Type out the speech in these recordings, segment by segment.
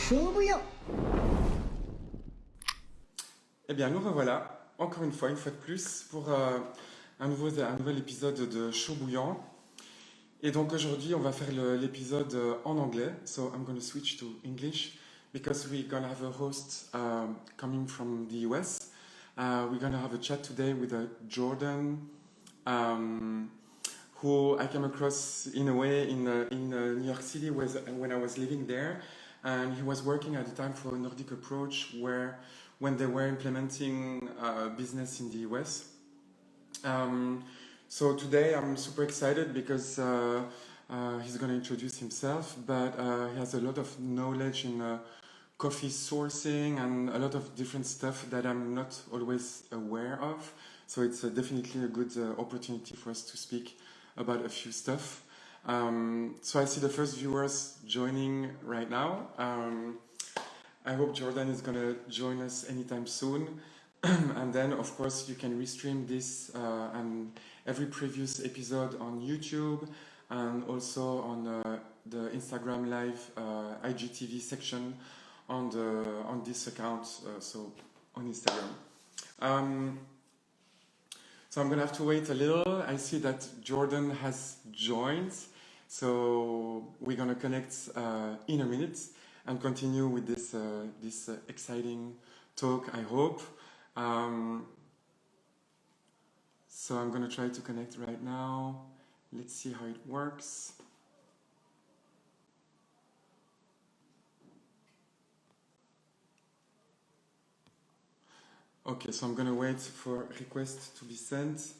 chaud bouillant. Eh bien, nous revoilà, encore une fois de plus, pour un nouvel épisode de Chaud Bouillant. Et donc aujourd'hui, on va faire l'épisode en anglais. So I'm going to switch to English because we're going to have a host coming from the US. We're going to have a chat today with Jordan, who I came across in a way in New York City when I was living there. And he was working at the time for Nordic Approach, when they were implementing business in the US. So today I'm super excited because he's going to introduce himself, but he has a lot of knowledge in coffee sourcing and a lot of different stuff that I'm not always aware of. So it's definitely a good opportunity for us to speak about a few stuff. So I see the first viewers joining right now. I hope Jordan is going to join us anytime soon. And then, of course, you can restream this and every previous episode on YouTube and also on the Instagram Live IGTV section on this account, so on Instagram. So I'm going to have to wait a little. I see that Jordan has joined. So we're going to connect in a minute and continue with this exciting talk, I hope. So I'm going to try to connect right now. Let's see how it works. Okay, so I'm going to wait for request to be sent.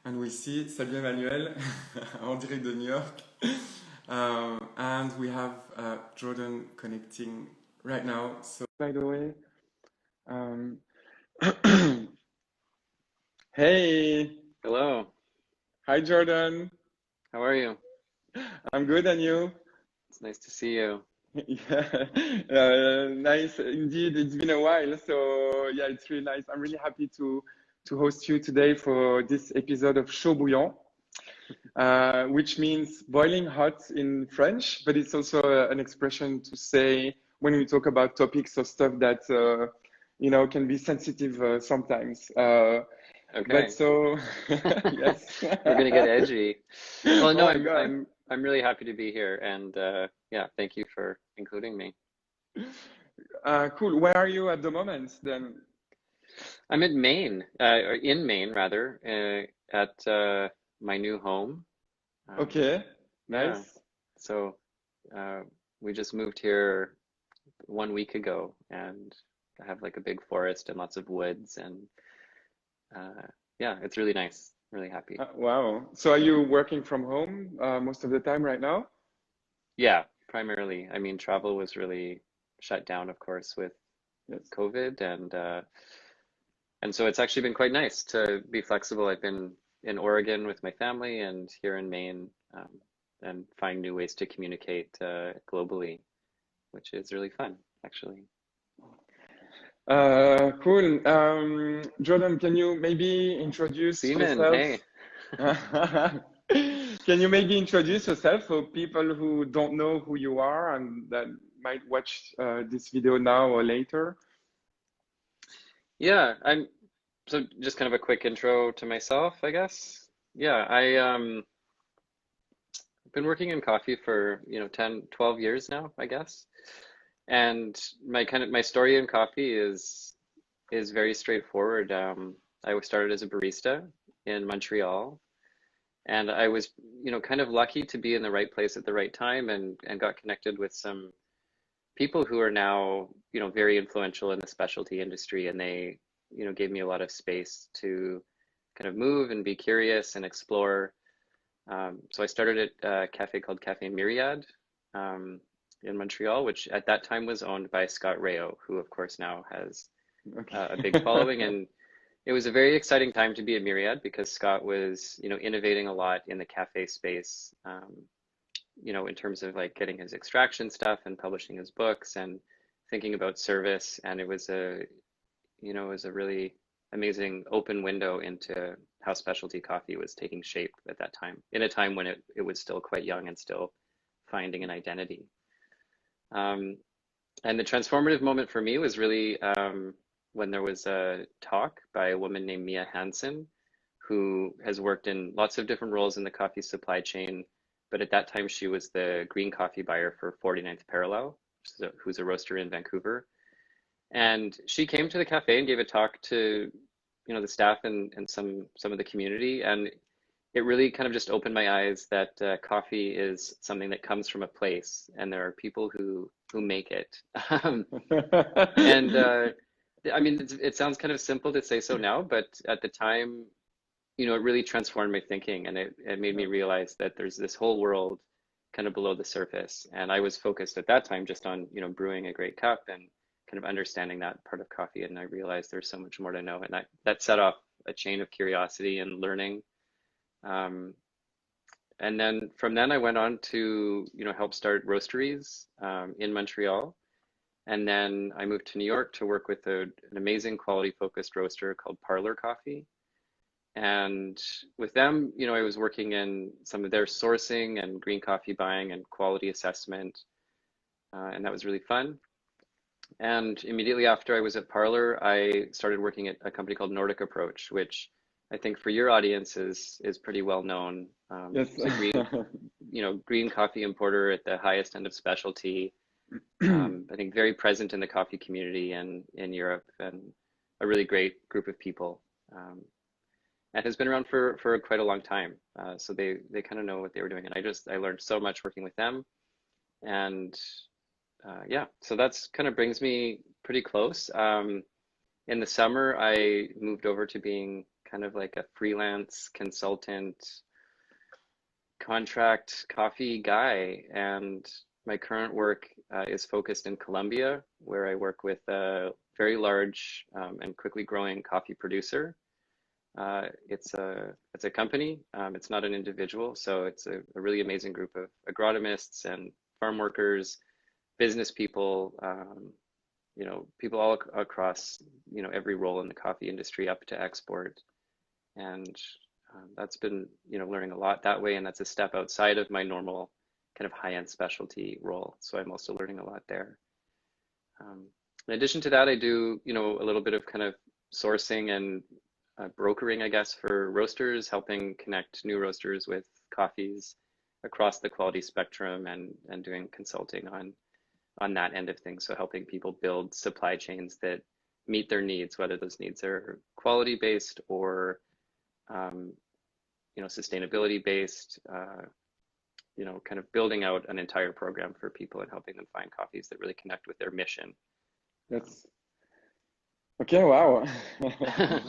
And we'll see. Salut Emmanuel, en direct de New York. And we have Jordan connecting right now. So, by the way, hey. Hello. Hi, Jordan. How are you? I'm good, and you? It's nice to see you. Yeah, nice. Indeed, it's been a while. So, yeah, it's really nice. I'm really happy to host you today for this episode of Chaud Bouillant, which means boiling hot in French, but it's also an expression to say when we talk about topics or stuff that, can be sensitive sometimes. Okay. But so, yes. We're gonna get edgy. Well, no, Oh my God. I'm really happy to be here, and yeah, thank you for including me. Cool. Where are you at the moment then? I'm in Maine, or in Maine rather, at my new home. Okay, Yeah. nice. So we just moved here 1 week ago, and I have like a big forest and lots of woods, and yeah, it's really nice. Really happy. Wow. So are you working from home most of the time right now? Yeah, primarily. I mean, travel was really shut down, of course, with Yes. COVID, and so it's actually been quite nice to be flexible. I've been in Oregon with my family and here in Maine, and find new ways to communicate globally, which is really fun, actually. Cool. Jordan, can you maybe introduce Seaman, yourself? hey. Can you maybe introduce yourself for people who don't know who you are and that might watch this video now or later? Yeah, so just kind of a quick intro to myself, I guess. Yeah, I've been working in coffee for, 10, 12 years now, I guess. And my story in coffee is very straightforward. I started as a barista in Montreal, and I was, kind of lucky to be in the right place at the right time, and got connected with some people who are now, very influential in the specialty industry, and they, gave me a lot of space to kind of move and be curious and explore. So I started at a cafe called Café Myriade in Montreal, which at that time was owned by Scott Rao, who of course now has a big following. And it was a very exciting time to be at Myriade because Scott was, innovating a lot in the cafe space, in terms of like getting his extraction stuff and publishing his books and thinking about service. And it was a really amazing open window into how specialty coffee was taking shape at that time, in a time when it was still quite young and still finding an identity. And the transformative moment for me was really when there was a talk by a woman named Mia Hansen, who has worked in lots of different roles in the coffee supply chain. But at that time, she was the green coffee buyer for 49th Parallel, who's a roaster in Vancouver. And she came to the cafe and gave a talk to, the staff and some of the community. And it really kind of just opened my eyes that coffee is something that comes from a place, and there are people who make it. Um, and I mean, it sounds kind of simple to say so now, but at the time, it really transformed my thinking, and it made me realize that there's this whole world kind of below the surface. And I was focused at that time just on, brewing a great cup and kind of understanding that part of coffee. And I realized there's so much more to know. And that set off a chain of curiosity and learning. Um, and then from then I went on to, help start roasteries in Montreal. And then I moved to New York to work with an amazing quality focused roaster called Parlor Coffee. And with them, I was working in some of their sourcing and green coffee buying and quality assessment. And that was really fun. And immediately after I was at Parlor, I started working at a company called Nordic Approach, which I think for your audience is pretty well known. Yes. It's a green coffee importer at the highest end of specialty. I think very present in the coffee community and in Europe, and a really great group of people. And has been around for quite a long time. So they kind of know what they were doing. And I learned so much working with them. And yeah, so that's kind of brings me pretty close. In the summer, I moved over to being kind of like a freelance consultant, contract coffee guy. And my current work is focused in Colombia, where I work with a very large and quickly growing coffee producer. It's a company. It's not an individual, so it's a really amazing group of agronomists and farm workers, business people, people all across, every role in the coffee industry up to export. And that's been, learning a lot that way, and that's a step outside of my normal kind of high-end specialty role. So I'm also learning a lot there. In addition to that, I do, a little bit of kind of sourcing and brokering, I guess, for roasters, helping connect new roasters with coffees across the quality spectrum, and doing consulting on that end of things. So helping people build supply chains that meet their needs, whether those needs are quality based or sustainability based. Kind of building out an entire program for people and helping them find coffees that really connect with their mission. That's okay. Wow.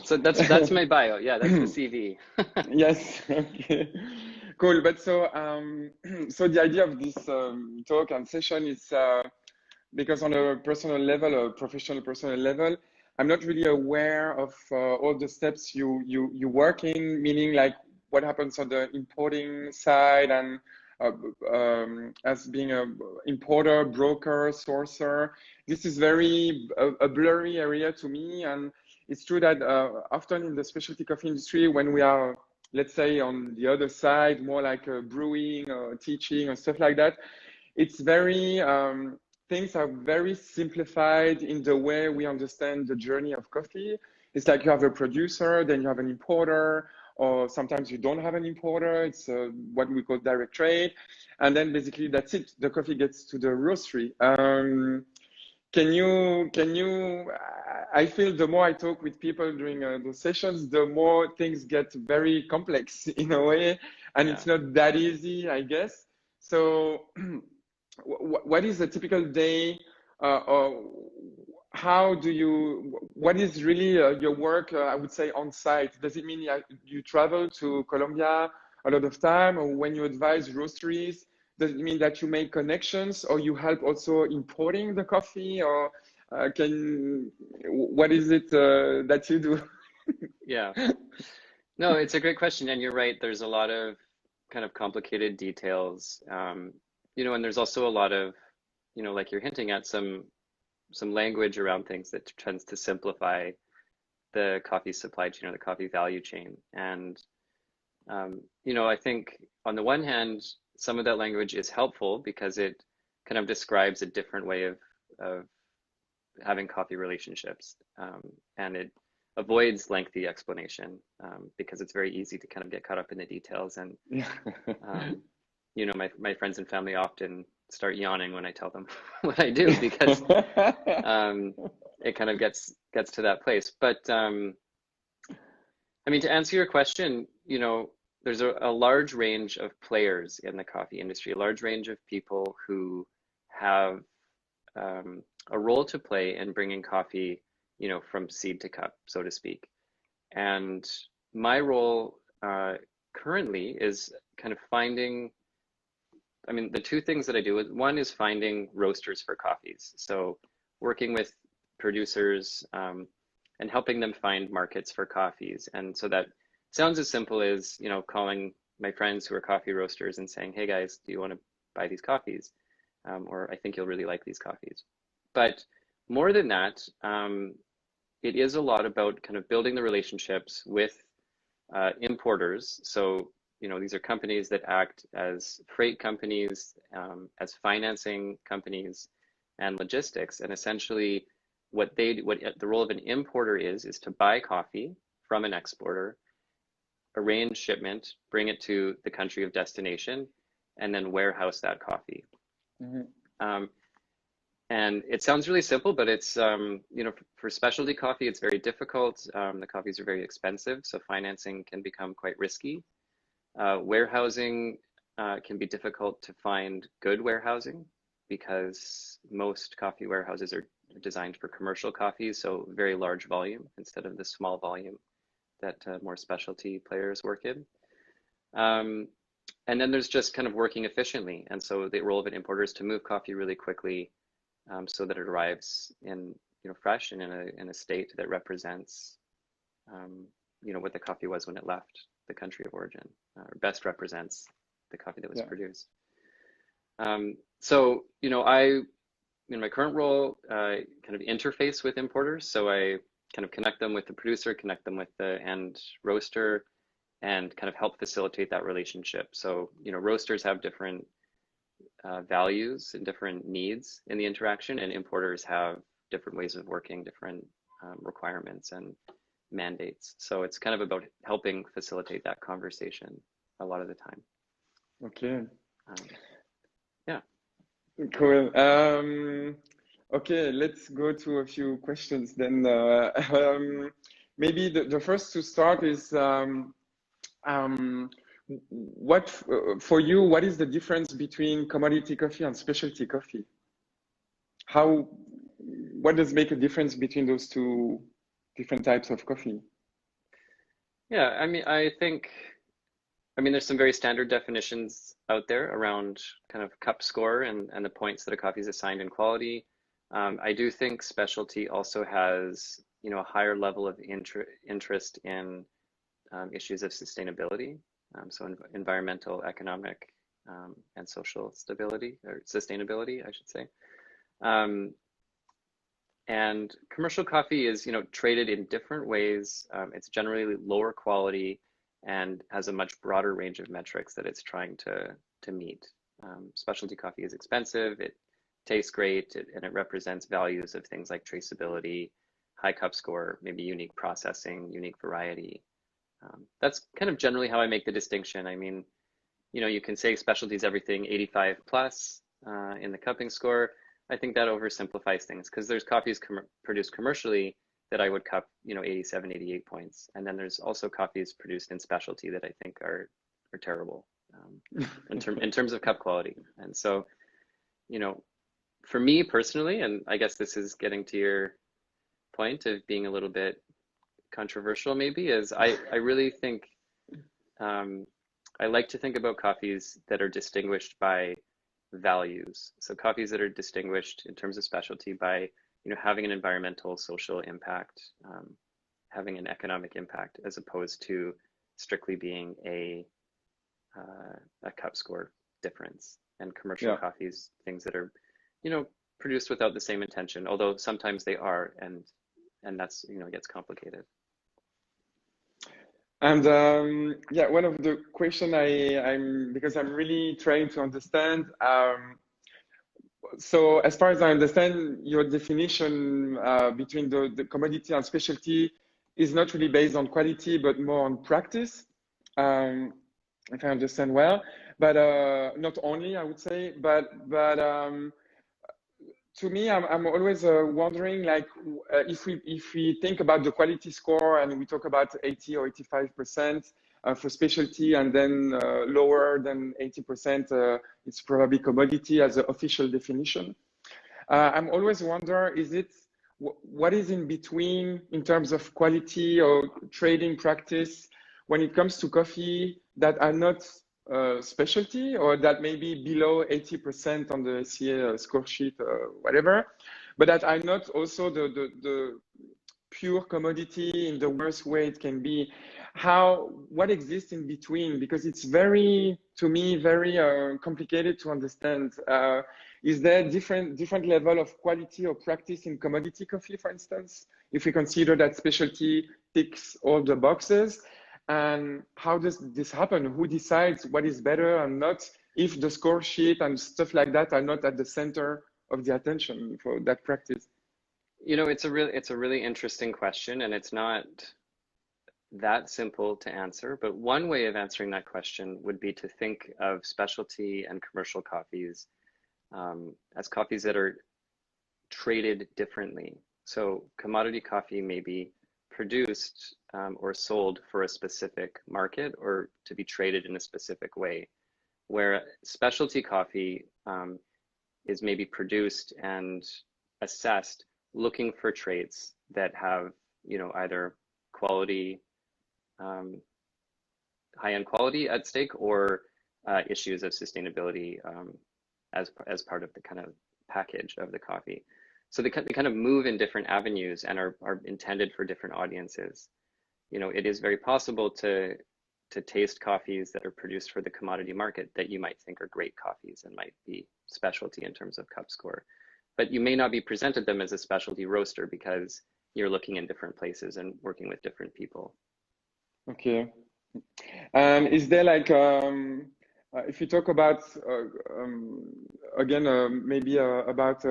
So that's my bio. Yeah, that's the CV. Yes. Okay. Cool. But so so the idea of this talk and session is because on a personal level, a professional personal level, I'm not really aware of all the steps you work in, meaning like what happens on the importing side and as being a importer, broker, sourcer. This is very a blurry area to me, and it's true that often in the specialty coffee industry, when we are, let's say, on the other side, more like brewing or teaching or stuff like that, it's very things are very simplified in the way we understand the journey of coffee. It's like you have a producer, then you have an importer, or sometimes you don't have an importer. It's what we call direct trade. And then basically that's it. The coffee gets to the roastery. I feel the more I talk with people during the sessions, the more things get very complex in a way. And Yeah. it's not that easy, I guess. So what is a typical day or how do you, what is really your work, I would say, on site? Does it mean you travel to Colombia a lot of time, or when you advise roasteries, does it mean that you make connections, or you help also importing the coffee, or what is it that you do? Yeah. No, it's a great question, and you're right. There's a lot of kind of complicated details, and there's also a lot of, like you're hinting at, some language around things that tends to simplify the coffee supply chain or the coffee value chain. And I think on the one hand, some of that language is helpful because it kind of describes a different way of having coffee relationships, and it avoids lengthy explanation, because it's very easy to kind of get caught up in the details. And Yeah. you know, my friends and family often start yawning when I tell them what I do, because it kind of gets to that place. But I mean, to answer your question, you know, there's a large range of players in the coffee industry, a large range of people who have a role to play in bringing coffee, you know, from seed to cup, so to speak. And my role currently is kind of finding, I mean, the two things that I do, one is finding roasters for coffees. So working with producers and helping them find markets for coffees. And so that sounds as simple as, you know, calling my friends who are coffee roasters and saying, hey guys, do you want to buy these coffees? Or I think you'll really like these coffees. But more than that, it is a lot about kind of building the relationships with importers. So, you know, these are companies that act as freight companies, as financing companies, and logistics. And essentially, what the role of an importer is to buy coffee from an exporter, arrange shipment, bring it to the country of destination, and then warehouse that coffee. Mm-hmm. And it sounds really simple, but it's, you know, for specialty coffee, it's very difficult. The coffees are very expensive, so financing can become quite risky. Warehousing can be difficult to find good warehousing, because most coffee warehouses are designed for commercial coffees, so very large volume instead of the small volume that more specialty players work in. And then there's just kind of working efficiently. And so the role of an importer is to move coffee really quickly, so that it arrives in, you know, fresh and in a state that represents, you know, what the coffee was when it left the country of origin, or best represents the coffee that was produced. So, you know, in my current role, kind of interface with importers. So I kind of connect them with the producer, connect them with the end roaster, and kind of help facilitate that relationship. So, you know, roasters have different values and different needs in the interaction, and importers have different ways of working, different requirements and mandates. So it's kind of about helping facilitate that conversation a lot of the time. Okay. Yeah. Cool. Okay, let's go to a few questions then. Maybe the first to start is, what for you, what is the difference between commodity coffee and specialty coffee? What does make a difference between those two different types of coffee? Yeah, I mean, I mean, there's some very standard definitions out there around kind of cup score and the points that a coffee is assigned in quality. I do think specialty also has, you know, a higher level of interest in issues of sustainability. So environmental, economic, and social stability, or sustainability, I should say. And commercial coffee is, you know, traded in different ways. It's generally lower quality and has a much broader range of metrics that it's trying to meet. Specialty coffee is expensive, it tastes great, and it represents values of things like traceability, high cup score, maybe unique processing, unique variety. That's kind of generally how I make the distinction. I mean, you know, you can say specialty is everything 85 plus in the cupping score. I think that oversimplifies things, because there's coffees produced commercially that I would cup, you know, 87, 88 points. And then there's also coffees produced in specialty that I think are terrible in terms of cup quality. And so, you know, for me personally, and I guess this is getting to your point of being a little bit controversial maybe, is I really think, I like to think about coffees that are distinguished by values. So coffees that are distinguished in terms of specialty by, you know, having an environmental, social impact, having an economic impact, as opposed to strictly being a cup score difference. And commercial coffees, things that are, you know, produced without the same intention, although sometimes they are, and that's, you know, it gets complicated. And yeah, one of the question because I'm really trying to understand, so as far as I understand, your definition between the commodity and specialty is not really based on quality, but more on practice, if I understand well. But not only, I would say, but to me, I'm always wondering, like, if we think about the quality score and we talk about 80 or 85% for specialty, and then lower than 80%, it's probably commodity as an official definition. I'm always wonder, is it what is in between in terms of quality or trading practice when it comes to coffee that are not specialty, or that may be below 80% on the CA score sheet or whatever, but that are not also the pure commodity in the worst way it can be. What exists in between? Because it's very, to me, very complicated to understand. Is there different level of quality or practice in commodity coffee, for instance, if we consider that specialty ticks all the boxes? And how does this happen? Who decides what is better and not, if the score sheet and stuff like that are not at the center of the attention for that practice? You know, it's a really interesting question, and it's not that simple to answer. But one way of answering that question would be to think of specialty and commercial coffees as coffees that are traded differently. So commodity coffee may be produced or sold for a specific market or to be traded in a specific way, where specialty coffee is maybe produced and assessed looking for traits that have, you know, either quality, high-end quality at stake, or issues of sustainability as part of the kind of package of the coffee. So they kind of move in different avenues and are intended for different audiences. You know, it is very possible to taste coffees that are produced for the commodity market that you might think are great coffees and might be specialty in terms of cup score. But you may not be presented them as a specialty roaster because you're looking in different places and working with different people. Okay. And is there like, if you talk about, again, maybe about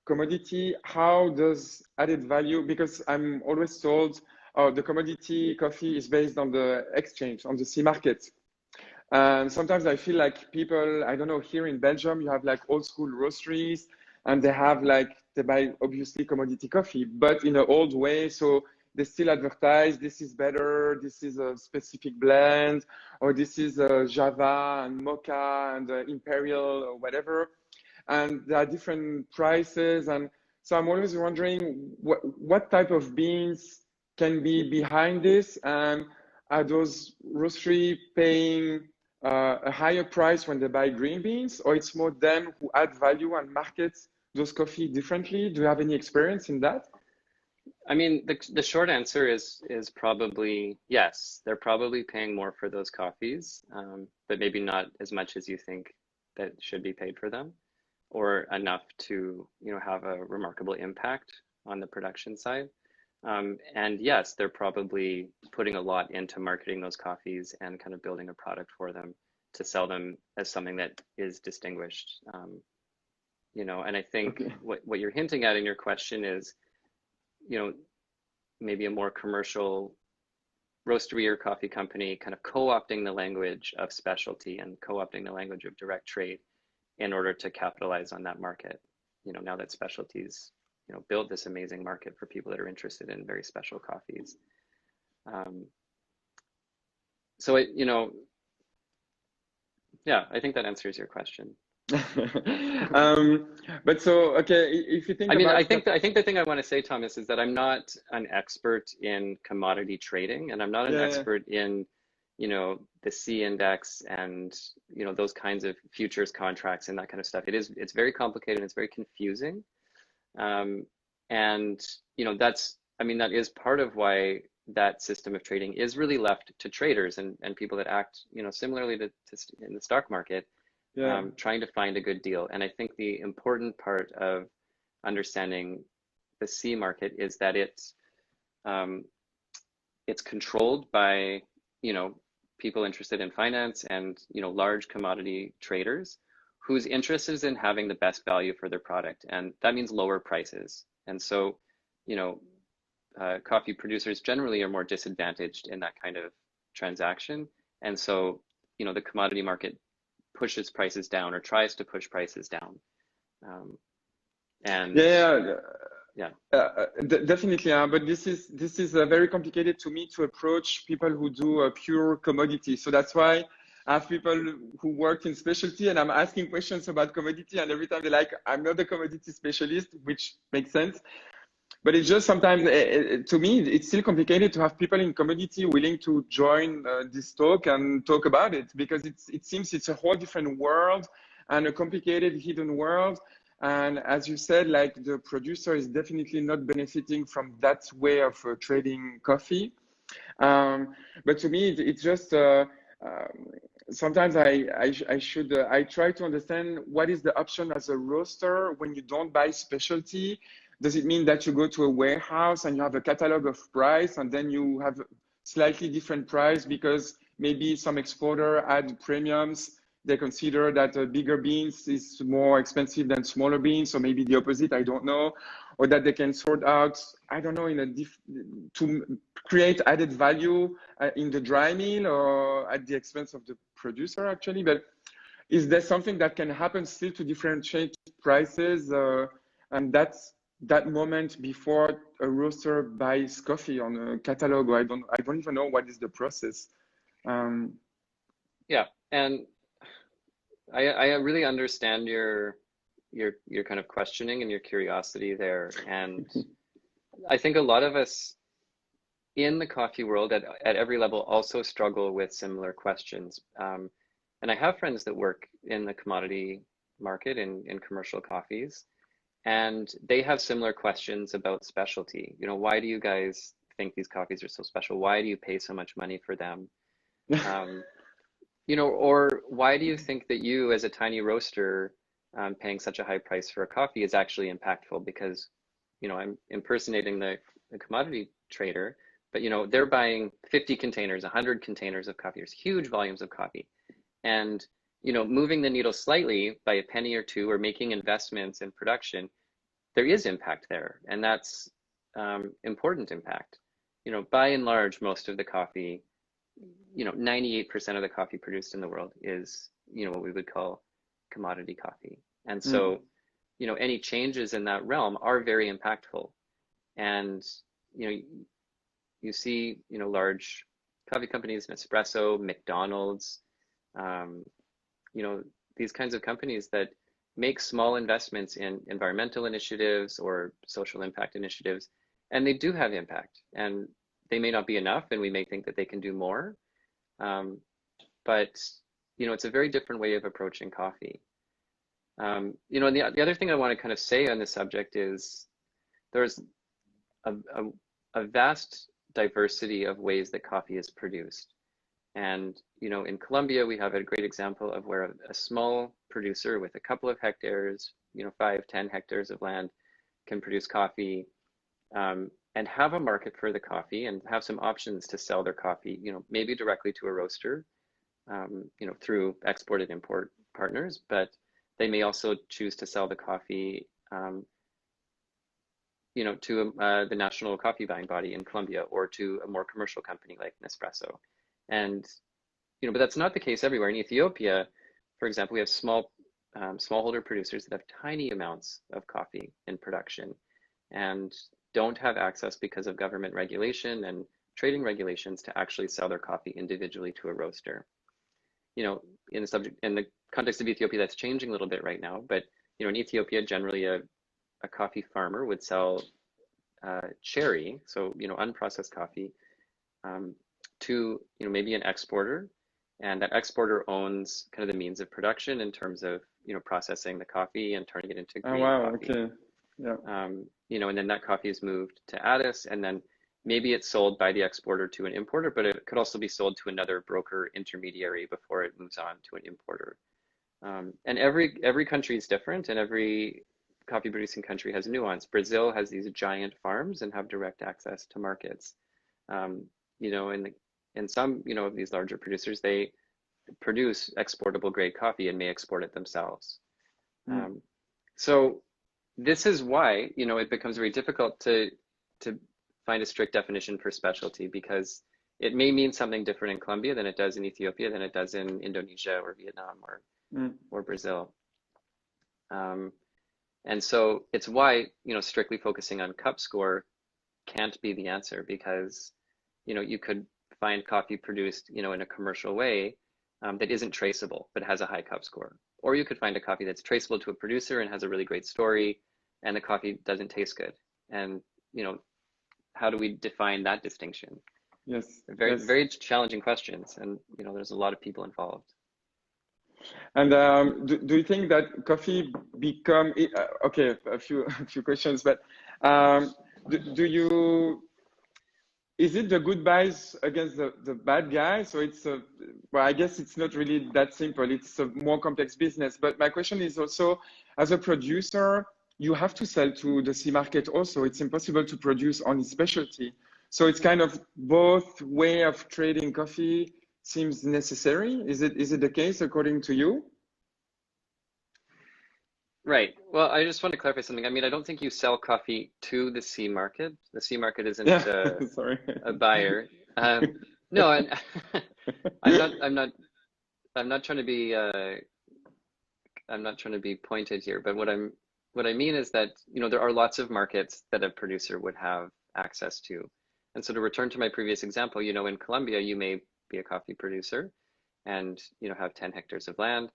commodity, how does added value, because I'm always told the commodity coffee is based on the exchange, on the sea market. And sometimes I feel like people, I don't know, here in Belgium, you have like old school roasteries, and they have like, they buy obviously commodity coffee, but in an old way. So they still advertise, this is better, this is a specific blend, or this is Java and Mocha and Imperial or whatever. And there are different prices. And so I'm always wondering what type of beans can be behind this, and are those roastery paying a higher price when they buy green beans, or it's more them who add value and market those coffee differently? Do you have any experience in that? I mean, the short answer is probably yes. They're probably paying more for those coffees, but maybe not as much as you think that should be paid for them, or enough to, you know, have a remarkable impact on the production side. And yes, they're probably putting a lot into marketing those coffees and kind of building a product for them to sell them as something that is distinguished. You know, and I think what you're hinting at in your question is, you know, maybe a more commercial roastery or coffee company kind of co-opting the language of specialty and co-opting the language of direct trade in order to capitalize on that market. You know, now that specialties, you know, build this amazing market for people that are interested in very special coffees. So it, you know, yeah, I think that answers your question. But so, okay, if you think I mean, about I think the thing I want to say, Thomas, is that I'm not an expert in commodity trading, and I'm not an expert in, you know, the C index and, you know, those kinds of futures contracts and that kind of stuff. It's very complicated and it's very confusing. And, you know, I mean, that is part of why that system of trading is really left to traders and people that act, you know, similarly to in the stock market. Trying to find a good deal. And I think the important part of understanding the C market is that it's controlled by, you know, people interested in finance and, you know, large commodity traders whose interest is in having the best value for their product, and that means lower prices. And so, you know, coffee producers generally are more disadvantaged in that kind of transaction. And so, you know, the commodity market pushes prices down or tries to push prices down. And Yeah, yeah, definitely. But this is very complicated to me to approach people who do a pure commodity. So that's why I have people who work in specialty, and I'm asking questions about commodity, and every time they're like, "I'm not a commodity specialist," which makes sense. But it's just sometimes, to me, it's still complicated to have people in commodity willing to join this talk and talk about it, because it seems it's a whole different world and a complicated hidden world. And as you said, like the producer is definitely not benefiting from that way of trading coffee. But to me, it's just sometimes I try to understand what is the option as a roaster when you don't buy specialty. Does it mean that you go to a warehouse and you have a catalog of price and then you have slightly different price because maybe some exporter add premiums? They consider that bigger beans is more expensive than smaller beans, or maybe the opposite, I don't know. Or that they can sort out, I don't know, to create added value in the dry mill or at the expense of the producer, actually. But is there something that can happen still to differentiate prices? And that's that moment before a roaster buys coffee on a catalog, or I don't even know what is the process. yeah, and I really understand your kind of questioning and your curiosity there. And I think a lot of us in the coffee world at every level also struggle with similar questions. And I have friends that work in the commodity market in commercial coffees, and they have similar questions about specialty. You know, why do you guys think these coffees are so special? Why do you pay so much money for them? You know, or why do you think that you, as a tiny roaster, paying such a high price for a coffee is actually impactful? Because, you know, I'm impersonating the commodity trader, but, you know, they're buying 50 containers, 100 containers of coffee. There's huge volumes of coffee. And, you know, moving the needle slightly by a penny or two or making investments in production, there is impact there. And that's important impact. You know, by and large, most of the coffee, you know, 98% of the coffee produced in the world is, you know, what we would call commodity coffee. And so, you know, any changes in that realm are very impactful. And, you know, you see, you know, large coffee companies, Nespresso, McDonald's, you know, these kinds of companies that make small investments in environmental initiatives or social impact initiatives, and they do have impact. And they may not be enough, and we may think that they can do more. But, you know, it's a very different way of approaching coffee. You know, and the other thing I want to kind of say on this subject is there's a vast diversity of ways that coffee is produced. And, you know, in Colombia, we have a great example of where a small producer with a couple of hectares, you know, 5-10 hectares of land can produce coffee and have a market for the coffee and have some options to sell their coffee, you know, maybe directly to a roaster, you know, through export and import partners, but they may also choose to sell the coffee, you know, to the national coffee buying body in Colombia or to a more commercial company like Nespresso. And, you know, but that's not the case everywhere. In Ethiopia, for example, we have smallholder producers that have tiny amounts of coffee in production and don't have access because of government regulation and trading regulations to actually sell their coffee individually to a roaster. You know, in the context of Ethiopia, that's changing a little bit right now. But, you know, in Ethiopia, generally a coffee farmer would sell cherry, so, you know, unprocessed coffee, to, you know, maybe an exporter, and that exporter owns kind of the means of production in terms of, you know, processing the coffee and turning it into green coffee. Okay. Yeah. You know, and then that coffee is moved to Addis, and then maybe it's sold by the exporter to an importer, but it could also be sold to another broker intermediary before it moves on to an importer. And every country is different, and every coffee producing country has nuance. Brazil has these giant farms and have direct access to markets. You know, and some, you know, of these larger producers, they produce exportable grade coffee and may export it themselves. Mm. So this is why, you know, it becomes very difficult to find a strict definition for specialty, because it may mean something different in Colombia than it does in Ethiopia, than it does in Indonesia or Vietnam or Brazil. And so it's why, you know, strictly focusing on cup score can't be the answer, because, you know, you could find coffee produced, you know, in a commercial way that isn't traceable but has a high cup score. Or you could find a coffee that's traceable to a producer and has a really great story, and the coffee doesn't taste good. And, you know, how do we define that distinction? Yes. Very, Yes. very challenging questions, and, you know, there's a lot of people involved. And do you think that coffee become okay? A few questions, but do you, is it the good guys against the bad guys? So it's a, well, I guess it's not really that simple. It's a more complex business. But my question is also, as a producer, you have to sell to the C market also. It's impossible to produce only specialty. So it's kind of both way of trading coffee seems necessary. Is it the case according to you? Right. Well, I just want to clarify something. I mean, I don't think you sell coffee to the C market. The C market isn't Yeah, sorry. a buyer. No, and I'm not trying to be I'm not trying to be pointed here, but what I mean is that, you know, there are lots of markets that a producer would have access to. And so to return to my previous example, you know, in Colombia, you may be a coffee producer and, you know, have 10 hectares of land,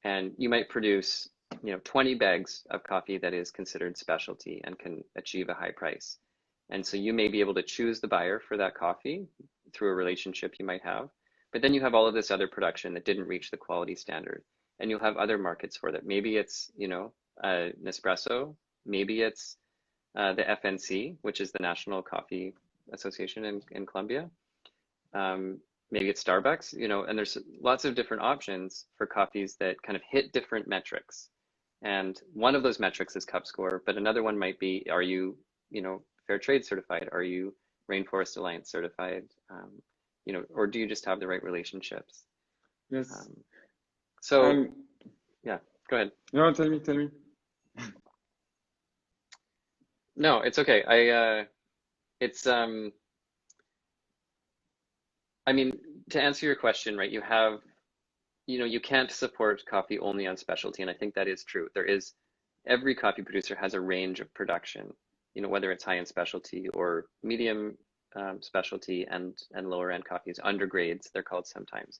and you might produce, you know, 20 bags of coffee that is considered specialty and can achieve a high price. And so you may be able to choose the buyer for that coffee through a relationship you might have. But then you have all of this other production that didn't reach the quality standard. And you'll have other markets for that. Maybe it's, you know, Nespresso. Maybe it's the FNC, which is the National Coffee Association in Colombia. Maybe it's Starbucks, you know, and there's lots of different options for coffees that kind of hit different metrics. And one of those metrics is cup score, but another one might be, are you, you know, fair trade certified? Are you Rainforest Alliance certified? You know, or do you just have the right relationships? Yes. So yeah, go ahead. No, tell me. No, it's okay. It's I mean, to answer your question, right, you have, you know, you can't support coffee only on specialty, and I think that is true. There is, every coffee producer has a range of production, you know, whether it's high-end specialty or medium specialty and lower end coffees, undergrades, they're called sometimes.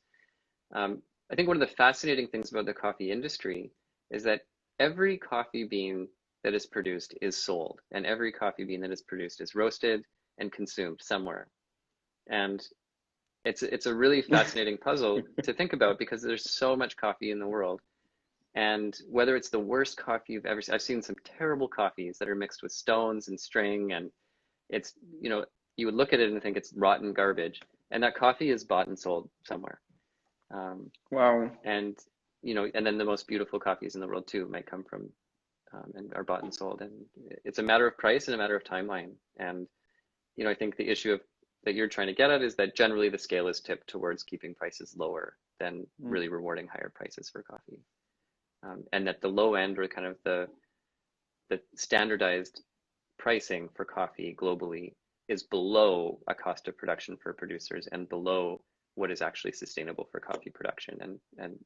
I think one of the fascinating things about the coffee industry is that every coffee bean that is produced is sold, and every coffee bean that is produced is roasted and consumed somewhere. And it's a really fascinating puzzle to think about, because there's so much coffee in the world. And whether it's the worst coffee you've ever seen, I've seen some terrible coffees that are mixed with stones and string, and it's, you know, you would look at it and think it's rotten garbage, and that coffee is bought and sold somewhere. Wow. And, you know, and then the most beautiful coffees in the world too might come from and are bought and sold. And it's a matter of price and a matter of timeline. And, you know, I think the issue of that you're trying to get at is that generally the scale is tipped towards keeping prices lower than really rewarding higher prices for coffee. And that the low end, or kind of the standardized pricing for coffee globally, is below a cost of production for producers and below what is actually sustainable for coffee production, and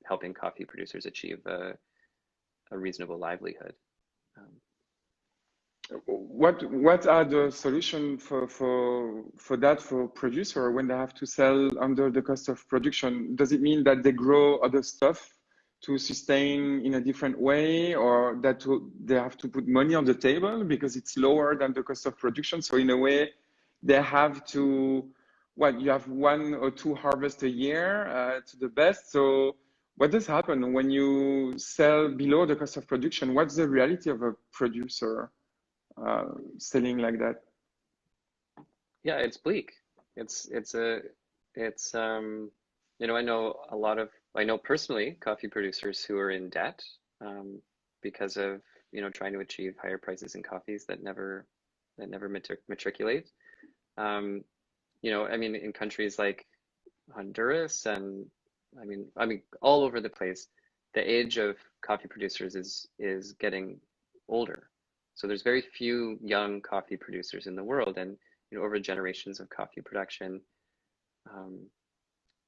helping coffee producers achieve a reasonable livelihood. What are the solutions for that for producer when they have to sell under the cost of production? Does it mean that they grow other stuff to sustain in a different way, or that they have to put money on the table because it's lower than the cost of production? So in a way, they have to, what, you have 1 or 2 harvests a year to the best. So what does happen when you sell below the cost of production? What's the reality of a producer selling like that? Yeah, it's bleak. It's you know, I know personally coffee producers who are in debt because of, you know, trying to achieve higher prices in coffees that never matriculate. You know, I mean, in countries like Honduras and I mean, all over the place, the age of coffee producers is getting older. So there's very few young coffee producers in the world, and over generations of coffee production,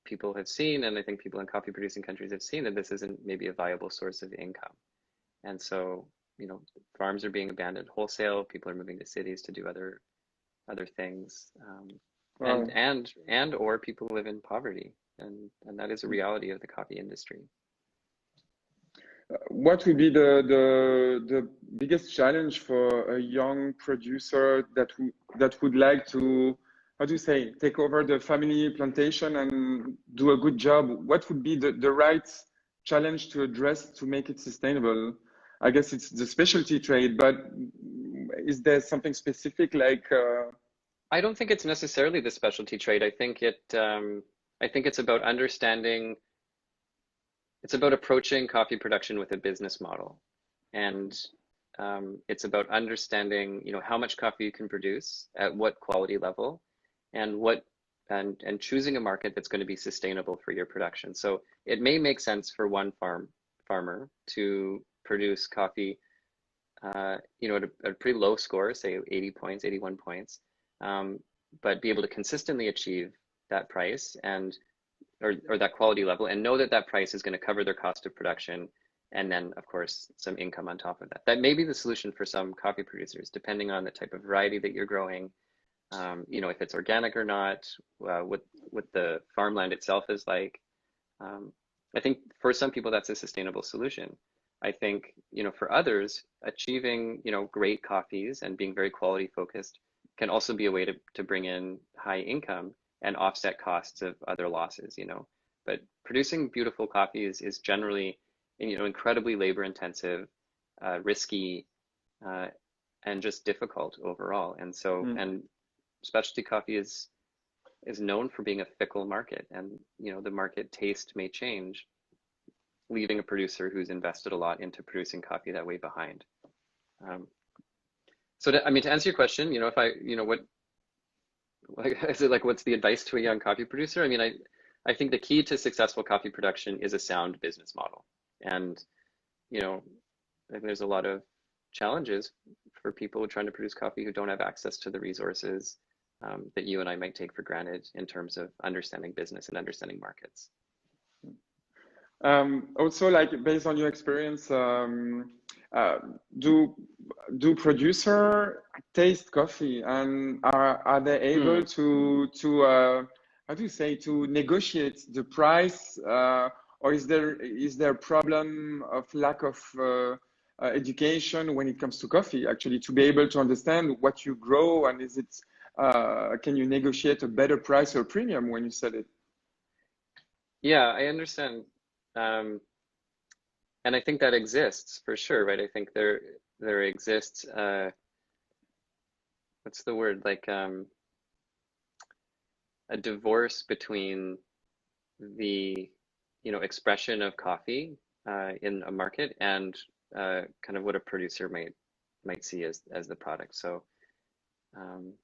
people have seen, and I think people in coffee producing countries have seen that this isn't maybe a viable source of income. And so, farms are being abandoned wholesale. People are moving to cities to do other things, Wow. and or people live in poverty, and that is a reality of the coffee industry. What would be the biggest challenge for a young producer that would like to, how do you say, take over the family plantation and do a good job? What would be the right challenge to address to make it sustainable? I guess it's the specialty trade, but is there something specific like? I don't think it's necessarily the specialty trade. I think it's about understanding. It's about approaching coffee production with a business model, and it's about understanding, how much coffee you can produce at what quality level, and and choosing a market that's going to be sustainable for your production. So it may make sense for one farmer to produce coffee, at a pretty low score, say 80 points, 81 points, but be able to consistently achieve that price or that quality level, and know that that price is going to cover their cost of production, and then of course some income on top of that. That may be the solution for some coffee producers, depending on the type of variety that you're growing, if it's organic or not, what the farmland itself is like. I think for some people that's a sustainable solution. I think, for others, achieving, great coffees and being very quality focused can also be a way to bring in high income and offset costs of other losses, But producing beautiful coffee is generally, incredibly labor intensive, risky, and just difficult overall. And so, and specialty coffee is known for being a fickle market, and the market taste may change, leaving a producer who's invested a lot into producing coffee that way behind. So to answer your question, if I, is it like, what's the advice to a young coffee producer? I think the key to successful coffee production is a sound business model. And, I think there's a lot of challenges for people trying to produce coffee who don't have access to the resources that you and I might take for granted in terms of understanding business and understanding markets. Also, like, based on your experience, do producer taste coffee, and are they able to how do you say, to negotiate the price, or is there a problem of lack of education when it comes to coffee, actually, to be able to understand what you grow, and is it can you negotiate a better price or premium when you sell it? Yeah, I understand. And I think that exists for sure, right? I think there exists, what's the word, like a divorce between the expression of coffee in a market and kind of what a producer might see as the product. So I'm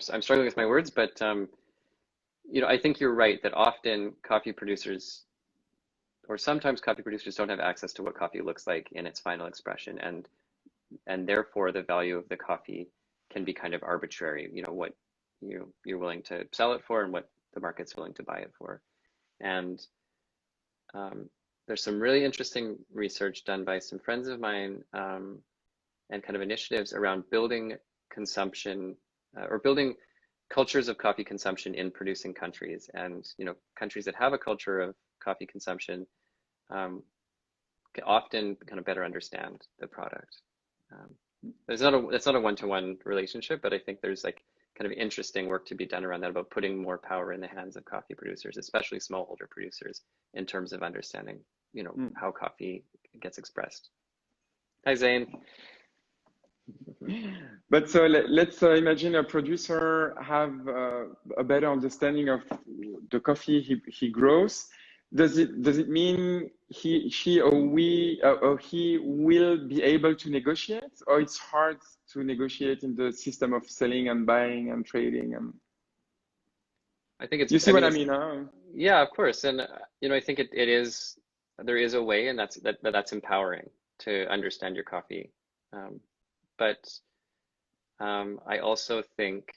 struggling with my words, but I think you're right that often coffee producers, or sometimes coffee producers, don't have access to what coffee looks like in its final expression, and therefore the value of the coffee can be kind of arbitrary. What you're willing to sell it for and what the market's willing to buy it for. And there's some really interesting research done by some friends of mine, and kind of initiatives around building consumption or building cultures of coffee consumption in producing countries. And countries that have a culture of coffee consumption can often kind of better understand the product. It's not a one-to-one relationship, but I think there's like kind of interesting work to be done around that, about putting more power in the hands of coffee producers, especially smallholder producers, in terms of understanding, how coffee gets expressed. Hi, Zane. But so let's imagine a producer have a better understanding of the coffee he grows. Does it mean he will be able to negotiate, or it's hard to negotiate in the system of selling and buying and trading? And I think it's, you see what I mean, huh? Yeah, of course. And I think it is, there is a way, and that's empowering to understand your coffee. Um, but I also think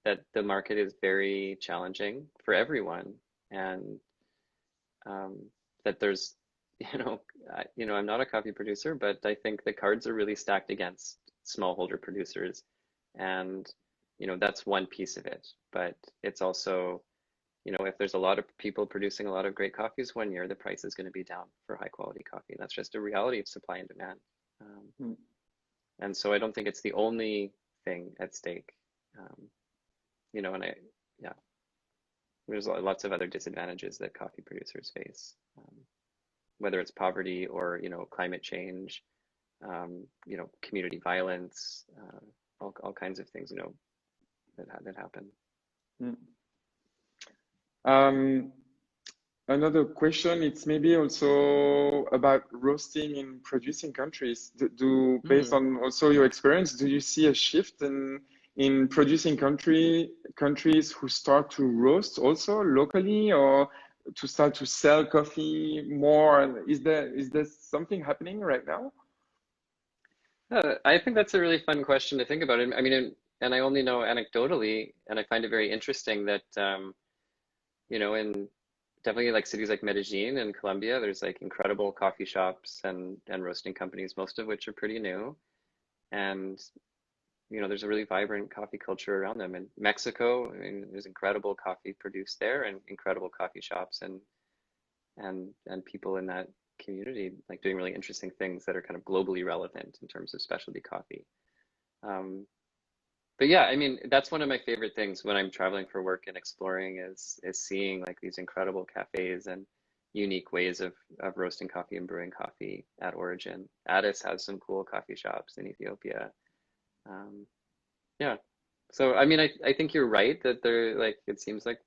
that the market is very challenging for everyone, and um, that there's, I'm not a coffee producer, but I think the cards are really stacked against smallholder producers, and that's one piece of it. But it's also, if there's a lot of people producing a lot of great coffees one year, the price is going to be down for high quality coffee. That's just a reality of supply and demand. Mm. And so I don't think it's the only thing at stake. Um, yeah, there's lots of other disadvantages that coffee producers face, whether it's poverty or, climate change, community violence, all kinds of things, that happen. Mm. Um, Another question, it's maybe also about roasting in producing countries. Based Mm. on also your experience, do you see a shift in producing countries who start to roast also locally, or to start to sell coffee more? Is there something happening right now? I think that's a really fun question to think about. I mean, and I only know anecdotally, and I find it very interesting that, in definitely like cities like Medellin and Colombia, there's like incredible coffee shops and roasting companies, most of which are pretty new. And, there's a really vibrant coffee culture around them. In Mexico, I mean, there's incredible coffee produced there and incredible coffee shops and people in that community like doing really interesting things that are kind of globally relevant in terms of specialty coffee. Um, but yeah, I mean, that's one of my favorite things when I'm traveling for work and exploring is seeing like these incredible cafes and unique ways of roasting coffee and brewing coffee at origin. Addis has some cool coffee shops in Ethiopia. Um, yeah. So I mean, I think you're right that there like it seems like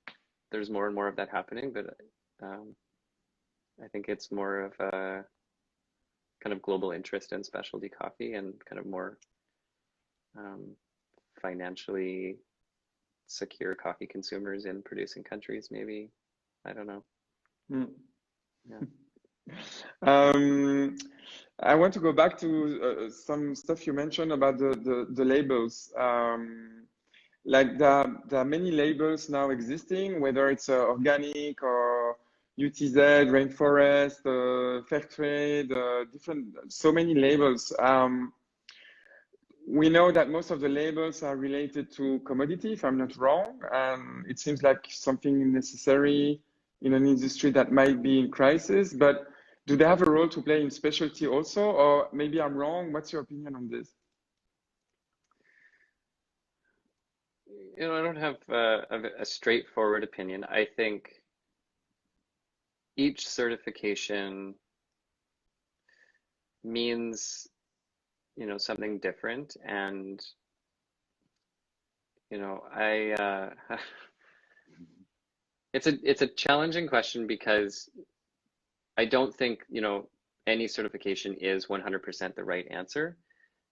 there's more and more of that happening, but um, I think it's more of a kind of global interest in specialty coffee and kind of more um, financially secure coffee consumers in producing countries, maybe. I don't know. Mm. Yeah. Um, I want to go back to some stuff you mentioned about the labels. Like there are many labels now existing, whether it's organic or UTZ, rainforest, fair trade, different, so many labels. We know that most of the labels are related to commodity, if I'm not wrong. It seems like something necessary in an industry that might be in crisis, but do they have a role to play in specialty also? Or maybe I'm wrong. What's your opinion on this? I don't have a straightforward opinion. I think each certification means, something different. And, I it's a challenging question because I don't think, any certification is 100% the right answer.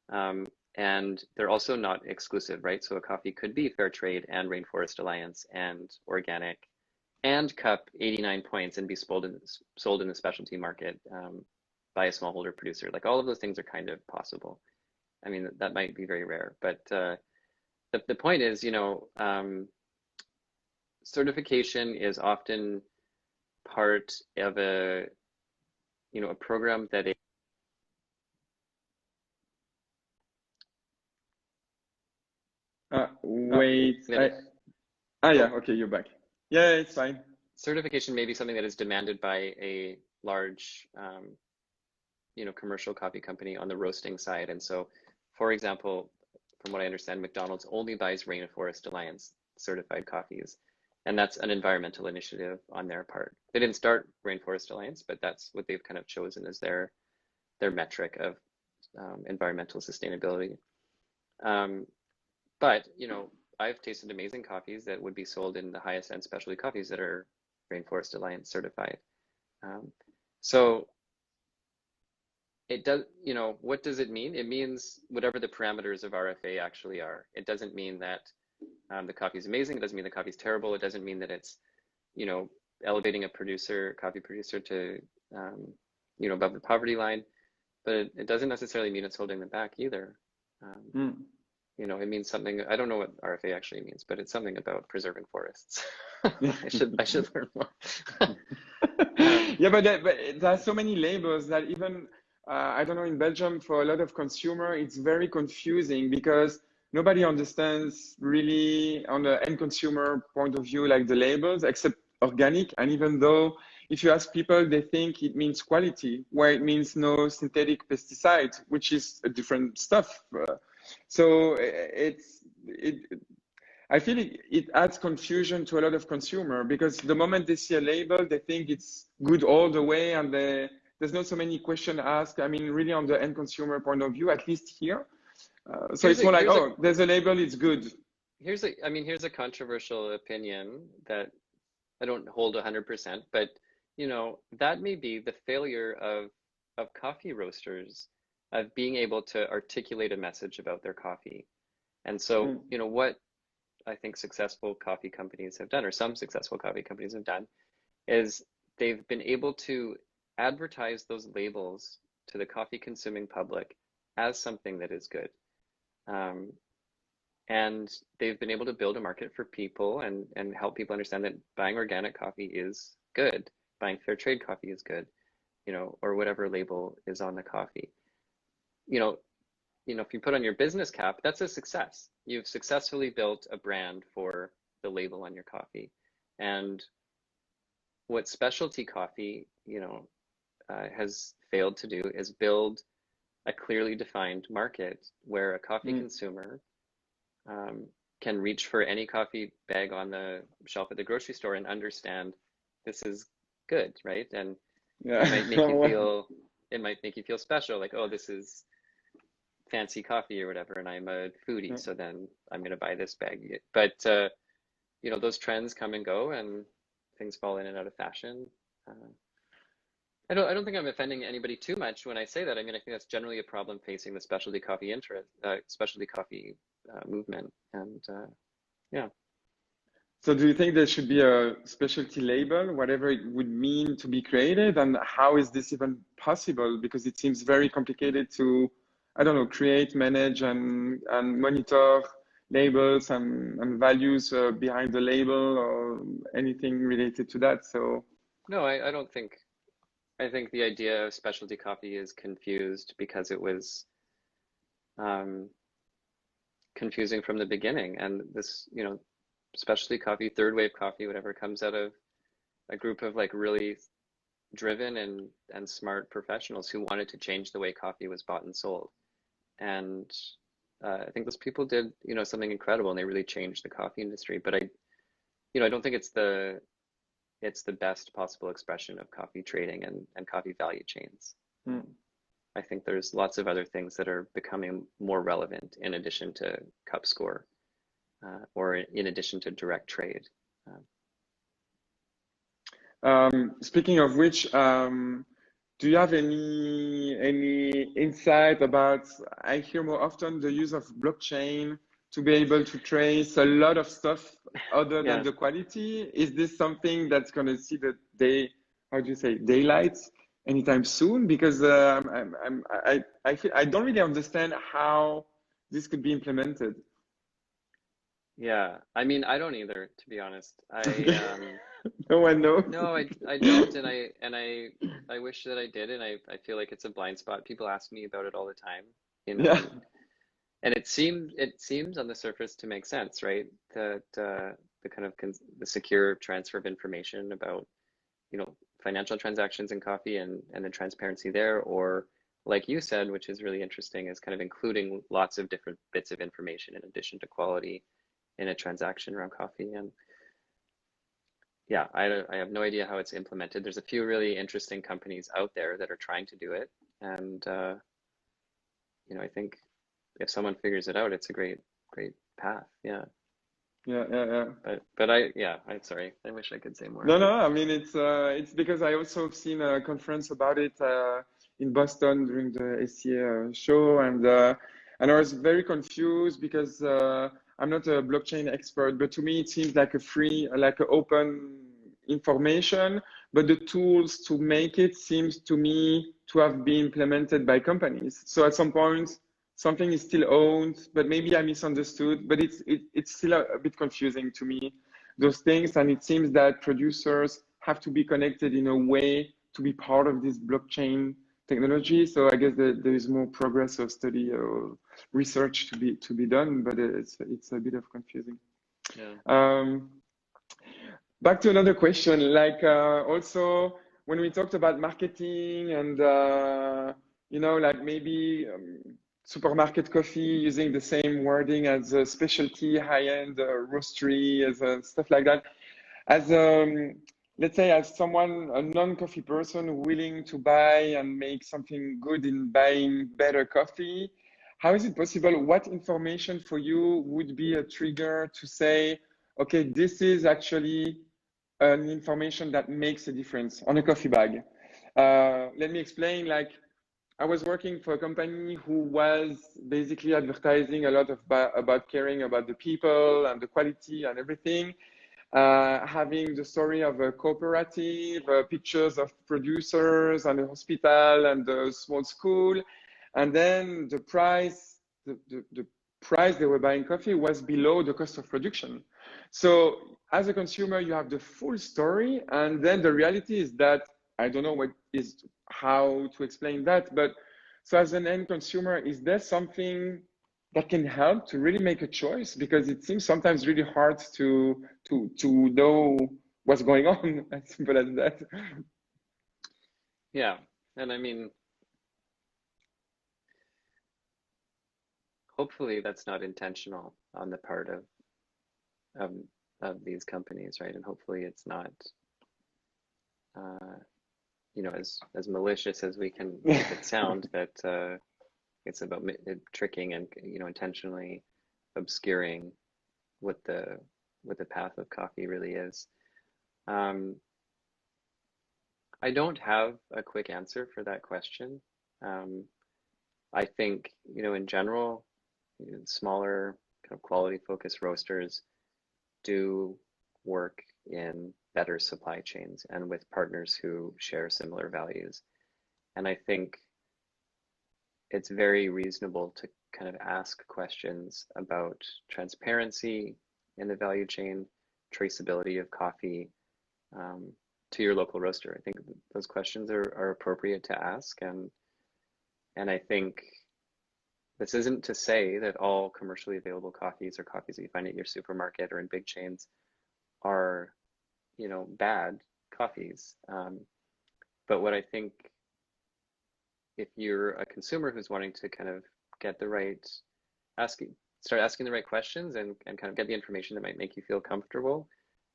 Um, and they're also not exclusive, right? So a coffee could be fair trade and Rainforest Alliance and organic and cup 89 points and be sold in the specialty market by a smallholder producer. Like all of those things are kind of possible. I mean, that might be very rare, but the point is, certification is often part of a program that Wait, yeah, okay, you're back. Yeah, it's fine. certification may be something that is demanded by a large, commercial coffee company on the roasting side. And so, for example, from what I understand, McDonald's only buys Rainforest Alliance certified coffees. And that's an environmental initiative on their part. They didn't start Rainforest Alliance, but that's what they've kind of chosen as their metric of environmental sustainability. But, I've tasted amazing coffees that would be sold in the highest end specialty coffees that are Rainforest Alliance certified. So it does, what does it mean? It means whatever the parameters of RFA actually are. It doesn't mean that the coffee is amazing. It doesn't mean the coffee is terrible. It doesn't mean that it's, you know, elevating a coffee producer to, you know, above the poverty line, but it doesn't necessarily mean it's holding them back either. You know, it means something. I don't know what RFA actually means, but it's something about preserving forests. I should learn more. Yeah, but there are so many labels that even I don't know, in Belgium, for a lot of consumer, it's very confusing because nobody understands really on the end consumer point of view, like the labels, except organic. And even though if you ask people, they think it means quality, where it means no synthetic pesticide, which is a different stuff. So I feel it adds confusion to a lot of consumer because the moment they see a label, they think it's good all the way, and there's not so many questions asked. I mean, really on the end consumer point of view, at least here. So it's more like, oh, there's a label, it's good. Here's a controversial opinion that I don't hold 100%, but you know, that may be the failure of coffee roasters of being able to articulate a message about their coffee. And so, you know, what I think successful coffee companies have done, or some successful coffee companies have done, is they've been able to advertise those labels to the coffee consuming public as something that is good. And they've been able to build a market for people and help people understand that buying organic coffee is good, buying fair trade coffee is good, you know, or whatever label is on the coffee. You know, if you put on your business cap, that's a success. You've successfully built a brand for the label on your coffee. And what specialty coffee, you know, has failed to do is build a clearly defined market where a coffee consumer can reach for any coffee bag on the shelf at the grocery store and understand this is good, right? And it might make you feel special, like, oh, this is fancy coffee or whatever, and I'm a foodie, so then I'm going to buy this bag. But you know, those trends come and go, and things fall in and out of fashion. I don't think I'm offending anybody too much when I say that. I mean, I think that's generally a problem facing the specialty coffee movement, and yeah. So do you think there should be a specialty label, whatever it would mean to be created, and how is this even possible? Because it seems very complicated to, I don't know, create, manage, and monitor labels and values behind the label or anything related to that. So no, I don't think. I think the idea of specialty coffee is confused because it was confusing from the beginning. And this, you know, specialty coffee, third wave coffee, whatever, comes out of a group of like really driven and smart professionals who wanted to change the way coffee was bought and sold. And I think those people did, you know, something incredible, and they really changed the coffee industry. But I don't think it's the best possible expression of coffee trading and coffee value chains. I think there's lots of other things that are becoming more relevant in addition to cup score, or in addition to direct trade. Speaking of which, do you have any insight about, I hear more often the use of blockchain to be able to trace a lot of stuff other than the quality? Is this something that's going to see the daylight anytime soon? Because I feel I don't really understand how this could be implemented. Yeah, I mean, I don't either, to be honest. No one knows. No, I don't, and I wish that I did, and I feel like it's a blind spot. People ask me about it all the time, you know. And it seems on the surface to make sense, right? That the kind of the secure transfer of information about, you know, financial transactions in coffee and the transparency there, or like you said, which is really interesting, is kind of including lots of different bits of information in addition to quality in a transaction around coffee. And yeah, I have no idea how it's implemented. There's a few really interesting companies out there that are trying to do it, and you know, I think if someone figures it out, it's a great path. Yeah. But I'm sorry. I wish I could say more. No. I mean, it's because I also have seen a conference about it in Boston during the SCA show, and I was very confused because I'm not a blockchain expert, but to me it seems like an open information, but the tools to make it seems to me to have been implemented by companies. So at some point, something is still owned, but maybe I misunderstood, but it's still a bit confusing to me, those things. And it seems that producers have to be connected in a way to be part of this blockchain technology. So I guess there is more progress or study or research to be done, but it's a bit of confusing. Yeah. Back to another question, like also when we talked about marketing and you know, like maybe supermarket coffee using the same wording as a specialty high-end roastery, as stuff like that. As let's say, as someone, a non-coffee person willing to buy and make something good in buying better coffee, how is it possible? What information for you would be a trigger to say, okay, this is actually an information that makes a difference on a coffee bag? Let me explain. Like, I was working for a company who was basically advertising a lot about caring about the people and the quality and everything. Having the story of a cooperative, pictures of producers and a hospital and a small school. And then the price, the price they were buying coffee was below the cost of production. So as a consumer, you have the full story. And then the reality is that, I don't know how to explain that, but so as an end consumer, is there something that can help to really make a choice? Because it seems sometimes really hard to know what's going on, as simple as that. Yeah, and I mean, hopefully that's not intentional on the part of these companies, right? And hopefully it's not, you know, as malicious as we can make it sound, that it's about tricking and, you know, intentionally obscuring what the path of coffee really is. I don't have a quick answer for that question. I think, you know, in general, you know, smaller kind of quality focused roasters do work in better supply chains and with partners who share similar values. And I think it's very reasonable to kind of ask questions about transparency in the value chain, traceability of coffee, to your local roaster. I think those questions are appropriate to ask. And I think this isn't to say that all commercially available coffees or coffees that you find at your supermarket or in big chains are, you know, bad coffees. But what I think, if you're a consumer who's wanting to kind of get the right, start asking the right questions and kind of get the information that might make you feel comfortable,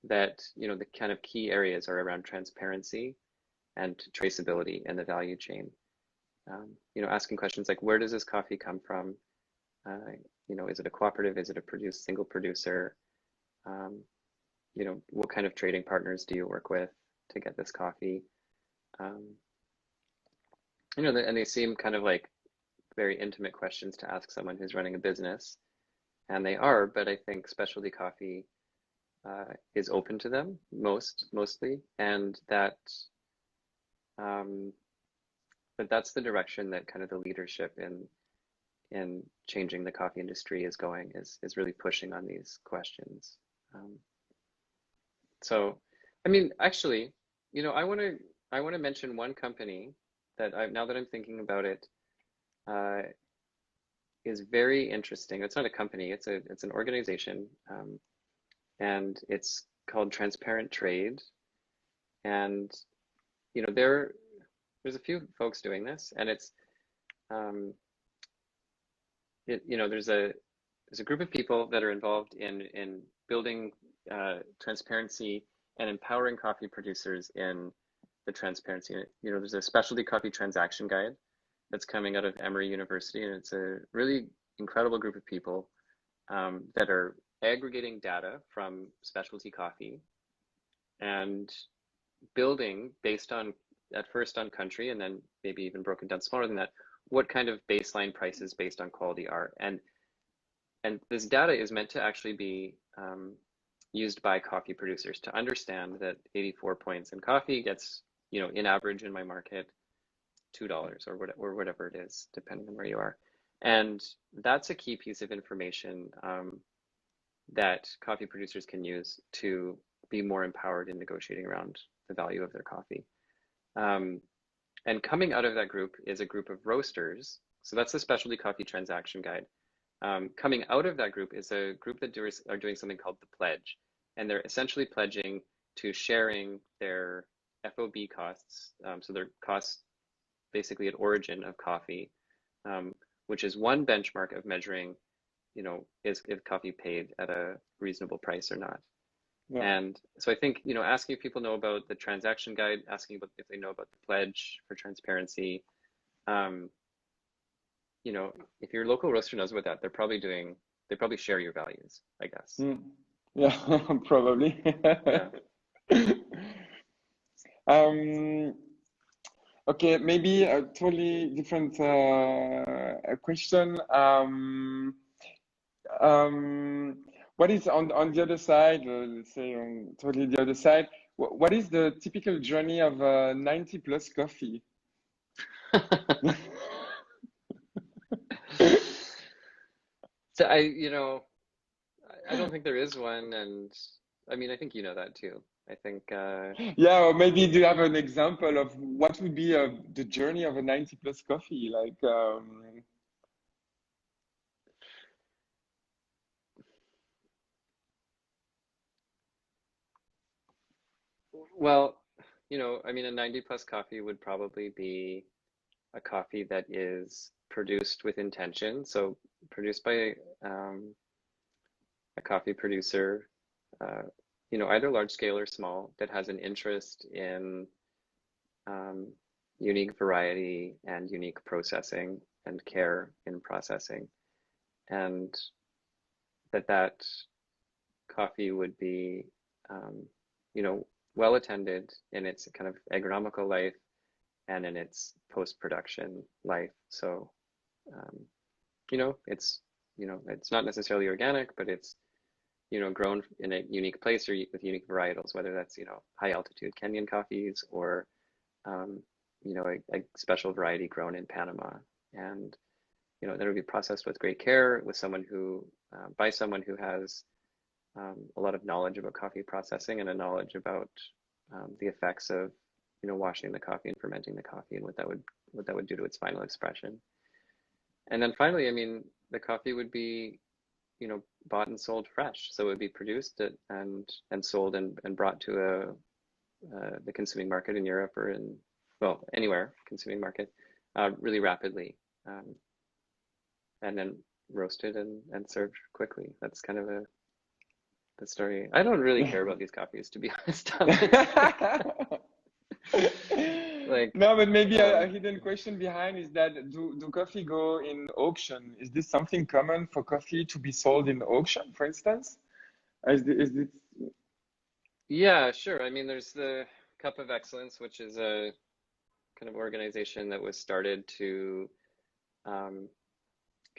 that, you know, the kind of key areas are around transparency and traceability in the value chain. You know, asking questions like, where does this coffee come from? You know, is it a cooperative? Is it a single producer? You know, what kind of trading partners do you work with to get this coffee? You know, and they seem kind of like very intimate questions to ask someone who's running a business, and they are, but I think specialty coffee is open to them mostly, and that but that's the direction that kind of the leadership in changing the coffee industry is going, is really pushing on these questions. So, I mean, actually, you know, I want to mention one company that now that I'm thinking about it, is very interesting. It's not a company; it's an organization, and it's called Transparent Trade. And you know, there's a few folks doing this, and it's you know, there's a group of people that are involved in building transparency and empowering coffee producers in the transparency. You know, there's a specialty coffee transaction guide that's coming out of Emory University, and it's a really incredible group of people that are aggregating data from specialty coffee and building based on, at first on country, and then maybe even broken down smaller than that, what kind of baseline prices based on quality are. And this data is meant to actually be used by coffee producers to understand that 84 points in coffee gets, in average in my market, $2 or whatever it is, depending on where you are. And that's a key piece of information that coffee producers can use to be more empowered in negotiating around the value of their coffee. And coming out of that group is a group of roasters. So that's the Specialty Coffee Transaction Guide. Coming out of that group is a group that are doing something called the Pledge. And they're essentially pledging to sharing their FOB costs. So their costs basically at origin of coffee, which is one benchmark of measuring, is coffee paid at a reasonable price or not. Yeah. And so I think, asking if people know about the transaction guide, asking about if they know about the pledge for transparency, if your local roaster knows about that, they probably share your values, I guess. Yeah, probably. Yeah. Okay, maybe a totally different question. What is on the other side, let's say on totally the other side, what is the typical journey of a 90 plus coffee? So I don't think there is one, and I mean, I think you know that too. I think yeah, or maybe do you have an example of what would be the journey of a 90 plus coffee, like well, I mean, a 90 plus coffee would probably be a coffee that is produced with intention. So produced by a coffee producer, either large scale or small, that has an interest in unique variety and unique processing and care in processing. And that coffee would be, well attended in its kind of agronomical life and in its post-production life. So, it's not necessarily organic, but it's, grown in a unique place or with unique varietals, whether that's, high altitude Kenyan coffees or, a special variety grown in Panama. And, then it would be processed with great care with someone who, by someone who has a lot of knowledge about coffee processing and a knowledge about the effects of, washing the coffee and fermenting the coffee and what that would do to its final expression. And then finally, I mean, the coffee would be, bought and sold fresh. So it would be produced and sold and brought to the consuming market in Europe or anywhere consuming market really rapidly, and then roasted and served quickly. That's kind of the story. I don't really care about these coffees, to be honest. No, but maybe a hidden question behind is that do coffee go in auction? Is this something common for coffee to be sold in auction, for instance? Is this... Yeah, sure. I mean, there's the Cup of Excellence, which is a kind of organization that was started to kind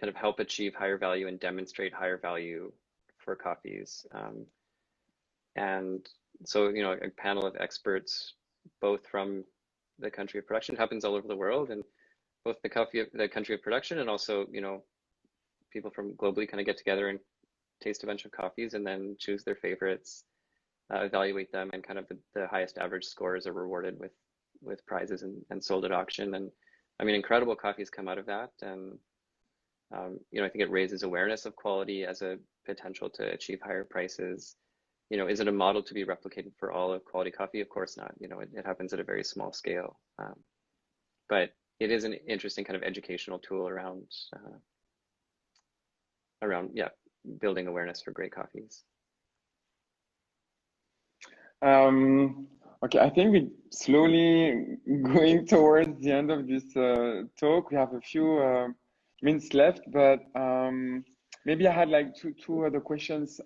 of help achieve higher value and demonstrate higher value for coffees. And so, a panel of experts, both from the country of production, happens all over the world, and both the country of production and also, people from globally kind of get together and taste a bunch of coffees and then choose their favorites, evaluate them, and kind of the highest average scores are rewarded with prizes and sold at auction. And I mean, incredible coffees come out of that. And, I think it raises awareness of quality as a potential to achieve higher prices. Is it a model to be replicated for all of quality coffee? Of course not. It happens at a very small scale. But it is an interesting kind of educational tool around building awareness for great coffees. Okay, I think we're slowly going towards the end of this talk. We have a few minutes left, but maybe I had like two other questions.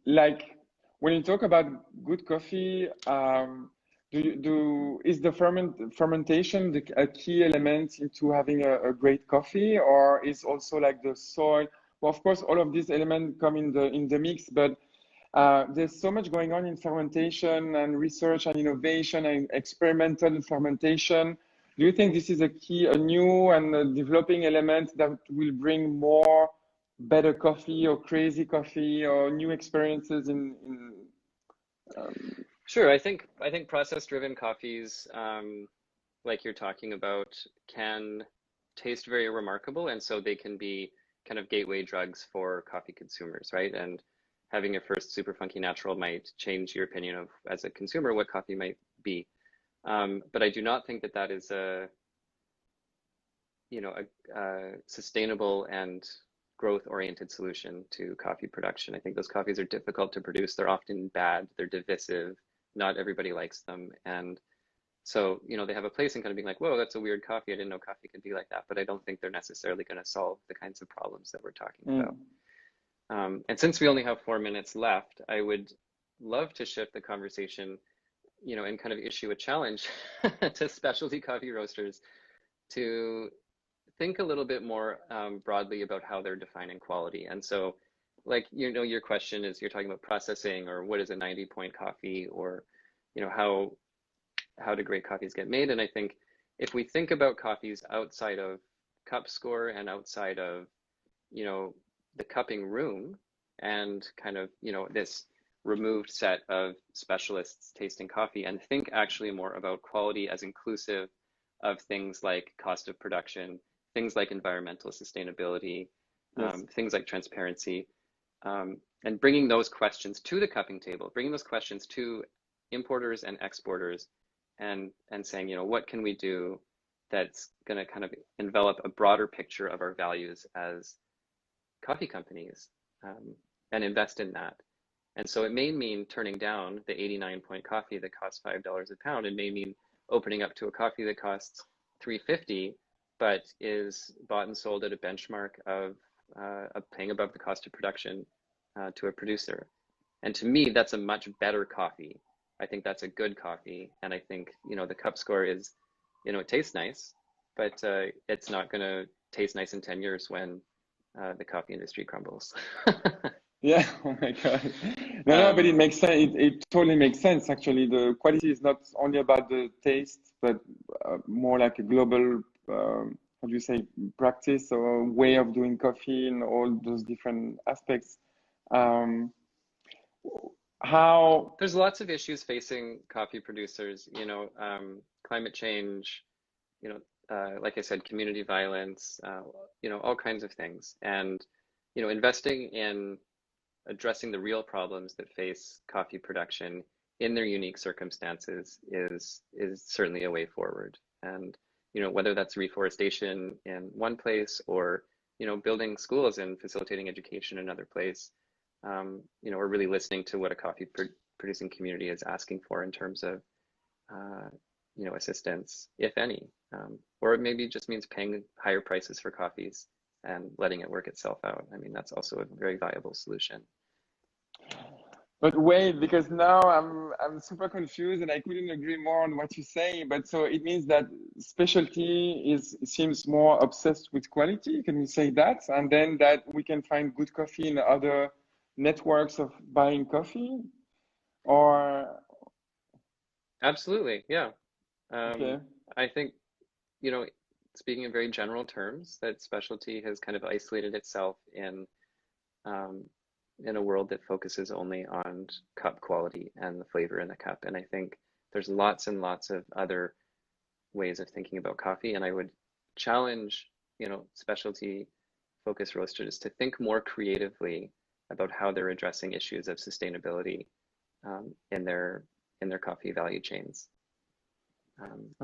Like when you talk about good coffee, is the fermentation a key element into having a great coffee, or is also like the soil? well, of course, all of these elements come in the mix, but there's so much going on in fermentation and research and innovation and experimental fermentation. Do you think this is a new and a developing element that will bring more better coffee or crazy coffee or new experiences Sure, I think process-driven coffees, like you're talking about, can taste very remarkable, and so they can be kind of gateway drugs for coffee consumers, right? And having your first super funky natural might change your opinion of, as a consumer, what coffee might be. But I do not think that that is a sustainable and growth-oriented solution to coffee production. I think those coffees are difficult to produce. They're often bad. They're divisive. Not everybody likes them. And so, they have a place in kind of being like, whoa, that's a weird coffee. I didn't know coffee could be like that. But I don't think they're necessarily going to solve the kinds of problems that we're talking about. And since we only have 4 minutes left, I would love to shift the conversation, and kind of issue a challenge to specialty coffee roasters to think a little bit more broadly about how they're defining quality. And so, like, your question is, you're talking about processing, or what is a 90-point coffee, or, how do great coffees get made? And I think if we think about coffees outside of cup score and outside of, the cupping room, and kind of, this removed set of specialists tasting coffee, and think actually more about quality as inclusive of things like cost of production, things like environmental sustainability, things like transparency, and bringing those questions to the cupping table, bringing those questions to importers and exporters, and saying, what can we do that's going to kind of envelop a broader picture of our values as coffee companies, and invest in that. And so it may mean turning down the 89-point coffee that costs $5 a pound. It may mean opening up to a coffee that costs $3.50, but is bought and sold at a benchmark of paying above the cost of production to a producer. And to me, that's a much better coffee. I think that's a good coffee. And I think, the cup score is, it tastes nice, but it's not going to taste nice in 10 years when the coffee industry crumbles. Yeah, oh my God. No, but it makes sense. It totally makes sense, actually. The quality is not only about the taste, but more like a global, how do you say, practice or way of doing coffee in all those different aspects. There's lots of issues facing coffee producers, climate change, like I said, community violence, all kinds of things. And, investing in addressing the real problems that face coffee production in their unique circumstances is certainly a way forward. And, whether that's reforestation in one place, or, building schools and facilitating education in another place, we're really listening to what a coffee producing community is asking for in terms of, assistance, if any, or it maybe just means paying higher prices for coffees and letting it work itself out. I mean, that's also a very viable solution. But wait, because now I'm super confused, and I couldn't agree more on what you say. But so it means that specialty seems more obsessed with quality. Can we say that? And then that we can find good coffee in other networks of buying coffee, or? Absolutely, yeah. Okay. I think, speaking in very general terms, that specialty has kind of isolated itself in a world that focuses only on cup quality and the flavor in the cup. And I think there's lots and lots of other ways of thinking about coffee. And I would challenge, specialty focused roasters to think more creatively about how they're addressing issues of sustainability in their coffee value chains.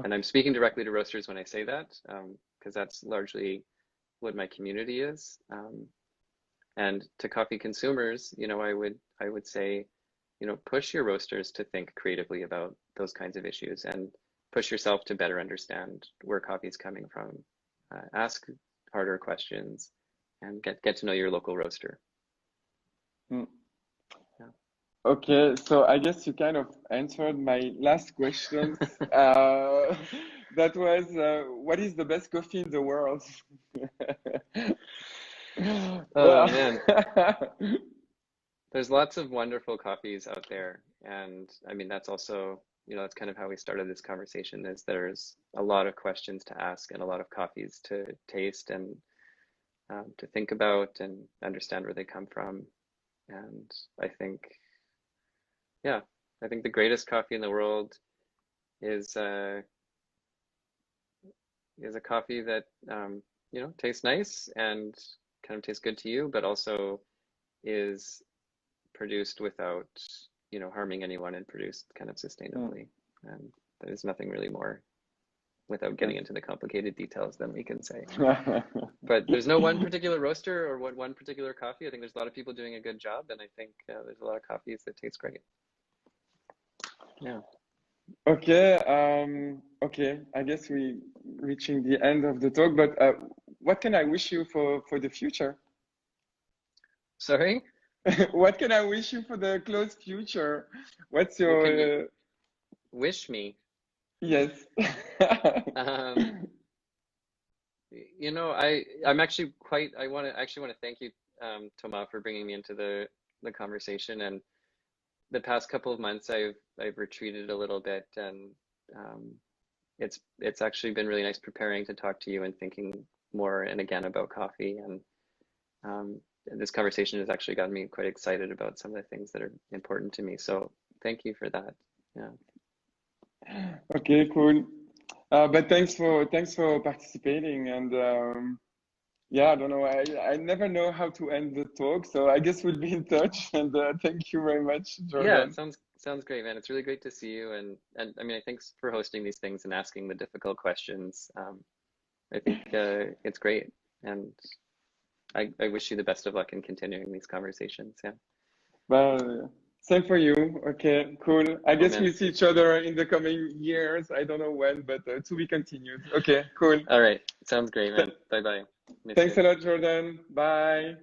And I'm speaking directly to roasters when I say that, because that's largely what my community is. And to coffee consumers, I would say, push your roasters to think creatively about those kinds of issues, and push yourself to better understand where coffee is coming from. Ask harder questions, and get to know your local roaster. Yeah. Okay, so I guess you kind of answered my last question. That was, what is the best coffee in the world? Oh Well, man, there's lots of wonderful coffees out there, and I mean that's also, that's kind of how we started this conversation, is there's a lot of questions to ask and a lot of coffees to taste and to think about and understand where they come from. And I think, yeah, I think the greatest coffee in the world is a coffee that tastes nice and kind of tastes good to you, but also is produced without harming anyone and produced kind of sustainably. And there's nothing really more, without getting into the complicated details, than we can say. But there's no one particular roaster or one particular coffee. I think there's a lot of people doing a good job, and I think there's a lot of coffees that taste great. Yeah. Okay, okay. I guess we reaching the end of the talk, but what can I wish you for the future? Sorry? What can I wish you for the close future? What's What can you your wish me? yes? Um, I'm actually I want to thank you, Thomas, for bringing me into the conversation. And the past couple of months, I've retreated a little bit, and it's actually been really nice preparing to talk to you and thinking more and again about coffee. And this conversation has actually gotten me quite excited about some of the things that are important to me. So thank you for that. Yeah. Okay, cool. But thanks for participating, and yeah, I don't know. I never know how to end the talk, so I guess we'll be in touch. And thank you very much, Yeah, it Jordan. sounds great, man. It's really great to see you, and I mean, thanks for hosting these things and asking the difficult questions. I think it's great, and I wish you the best of luck in continuing these conversations. Yeah. Well, same for you. Okay, cool. I Cool, guess man. we'll see each other in the coming years. I don't know when, but to be continued. Okay, cool. All right. Sounds great, Th man. Bye bye. Miss Thanks you. a lot, Jordan. Bye.